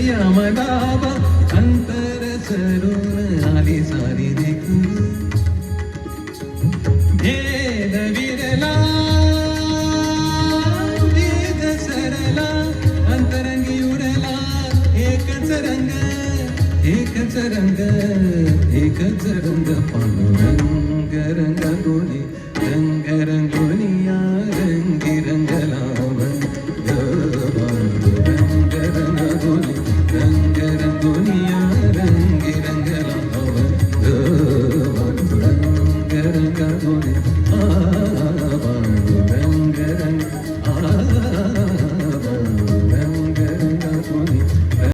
यमदाब अंतर सरून आली सारी देखू भेद विरला वेग सरला अंतरंगी उडला एकच रंग एकच रंग एकच रंग पांडुरंग रंग